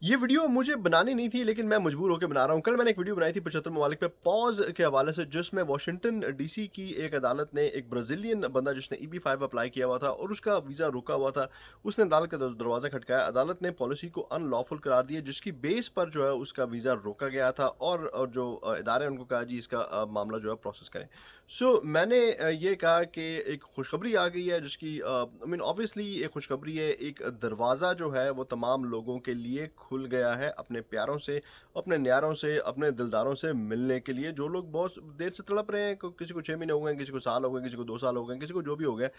ये वीडियो मुझे बनानी नहीं थी लेकिन मैं मजबूर होके बना रहा हूँ। कल मैंने एक वीडियो बनाई थी 75 ममालिक पे पॉज़ के हवाले से, जिसमें वाशिंगटन डीसी की एक अदालत ने एक ब्राज़ीलियन बंदा जिसने ईबी-5 अप्लाई किया हुआ था और उसका वीज़ा रुका हुआ था, उसने अदालत का दरवाज़ा खटकाया। अदालत ने पॉलिसी को अनलॉफुल करार दिया, जिसकी बेस पर जो है उसका वीज़ा रोका गया था और जो इदारे हैं उनको कहा जी इसका मामला जो है प्रोसेस करें। सो मैंने ये कहा कि एक खुशखबरी आ गई है जिसकी आई मीन ऑब्वियसली एक खुशखबरी है, एक दरवाज़ा जो है वो तमाम लोगों के लिए खुल गया है अपने प्यारों से, अपने न्यारों से, अपने दिलदारों से मिलने के लिए। जो लोग बहुत देर से तड़प रहे हैं, किसी को 6 महीने हो गए हैं, किसी को साल हो गए, किसी को 2 साल हो गए, किसी को जो भी हो गया,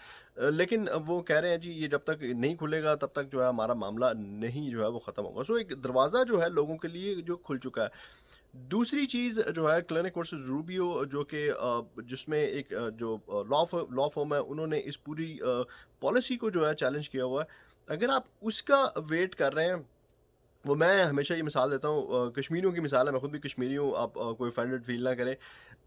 लेकिन वो कह रहे हैं जी ये जब तक नहीं खुलेगा तब तक जो है हमारा मामला नहीं जो है वो ख़त्म होगा। सो एक दरवाज़ा जो है लोगों के लिए जो खुल चुका है। दूसरी चीज़ जो है क्लिनिक वर्सेस रूबियो, जो कि जिसमें एक जो लॉ फर्म है, उन्होंने इस पूरी पॉलिसी को जो है चैलेंज किया हुआ है। अगर आप उसका वेट कर रहे हैं, वो मैं हमेशा ये मिसाल देता हूँ, कश्मीरियों की मिसाल है, मैं खुद भी कश्मीरी हूँ, आप कोई ऑफेंडेड फ़ील ना करें।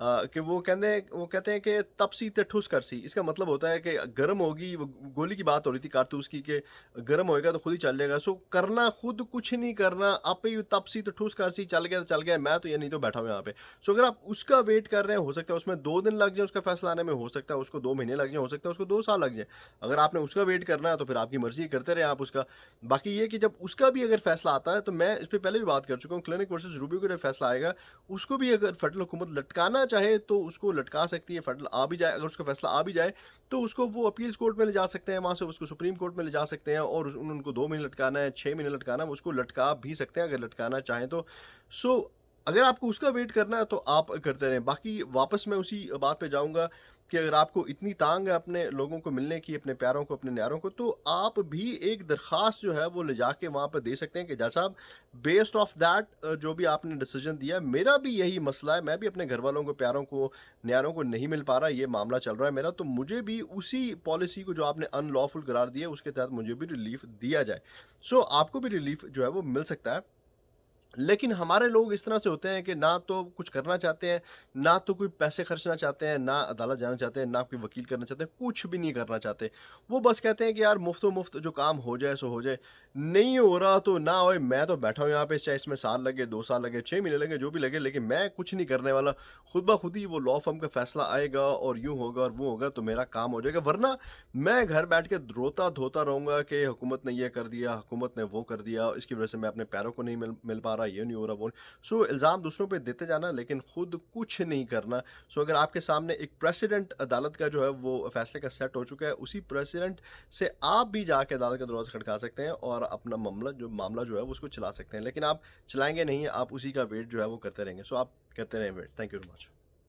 कि वो कहते हैं कि तपसी ते ठुस करसी, इसका मतलब होता है कि गर्म होगी वो, गोली की बात हो रही थी कारतूस की, कि गर्म होएगा तो खुद ही चल जाएगा। सो करना खुद कुछ नहीं करना, आपे ही तपसी तो ठुस करसी, चल गया तो चल गया, मैं तो ये नहीं तो बैठा हूँ यहाँ पे। सो अगर आप उसका वेट कर रहे हैं, हो सकता है उसमें 2 दिन लग जाए उसका फैसला आने में, हो सकता है उसको 2 महीने लग जाएँ, हो सकता है उसको 2 साल लग जाएँ। अगर आपने उसका वेट करना है तो फिर आपकी मर्ज़ी, करते रहें आप उसका। बाकी ये कि जब उसका भी अगर फैसला आता है, तो मैं इस पे पहले भी बात कर चुका हूँ, क्लिनिक वर्सेस रूबियो का जो फैसला आएगा, उसको भी अगर फेडरल हुकूमत लटकाना चाहे तो उसको लटका सकती है। फेडरल आ भी जाए, अगर उसका फैसला आ भी जाए तो उसको वो अपील्स कोर्ट में ले जा सकते हैं, वहाँ से उसको सुप्रीम कोर्ट में ले जा सकते हैं, और उनको 2 महीने लटकाना है, 6 महीने लटकाना है, वो उसको लटका भी सकते हैं अगर लटकाना चाहें तो। सो अगर आपको उसका वेट करना है तो आप करते रहें। बाकी वापस मैं उसी बात पे जाऊँगा कि अगर आपको इतनी तांग है अपने लोगों को मिलने की, अपने प्यारों को, अपने न्यारों को, तो आप भी एक दरख़्वास्त जो है वो ले जाके वहाँ पे दे सकते हैं कि जज साहब, बेस्ड ऑफ दैट जो भी आपने डिसीज़न दिया, मेरा भी यही मसला है, मैं भी अपने घरवालों को, प्यारों को, न्यारों को नहीं मिल पा रहा, ये मामला चल रहा है मेरा, तो मुझे भी उसी पॉलिसी को जो आपने अनलॉफुल करार दी है, उसके तहत मुझे भी रिलीफ़ दिया जाए। सो आपको भी रिलीफ़ जो है वो मिल सकता है। लेकिन हमारे लोग इस तरह से होते हैं कि ना तो कुछ करना चाहते हैं, ना तो कोई पैसे खर्चना चाहते हैं, ना अदालत जाना चाहते हैं, ना कोई वकील करना चाहते हैं, कुछ भी नहीं करना चाहते। वो बस कहते हैं कि यार मुफ्तो-मुफ्त जो काम हो जाए सो हो जाए, नहीं हो रहा तो ना होए, मैं तो बैठा हूँ यहाँ पे, चाहे इसमें साल लगे, 2 साल लगे, 6 महीने लगे, जो भी लगे, लेकिन मैं कुछ नहीं करने वाला। खुद ब खुद ही वो लॉ फ़र्म का फैसला आएगा और यूँ होगा और वो होगा तो मेरा काम हो जाएगा, वरना मैं घर बैठ के रोता-धोता रहूँगा कि हुकूमत ने ये कर दिया, हुकूमत ने वो कर दिया, इसकी वज़ह से मैं अपने पैरों को नहीं मिल मिल पा रहा, ये नहीं हो रहा, वो। सो इल्ज़ाम दूसरों पे देते जाना लेकिन खुद कुछ नहीं करना। सो अगर आपके सामने एक प्रेसिडेंट अदालत का जो है वो फैसले का सेट हो चुका है, उसी प्रेसिडेंट से आप भी जाके अदालत का दरवाज़ा खटखा सकते हैं और अपना मामला जो है वो उसको चला सकते हैं। लेकिन आप चलाएँगे नहीं, आप उसी का वेट जो है वो करते रहेंगे। सो आप करते रहें wait. Thank you very much.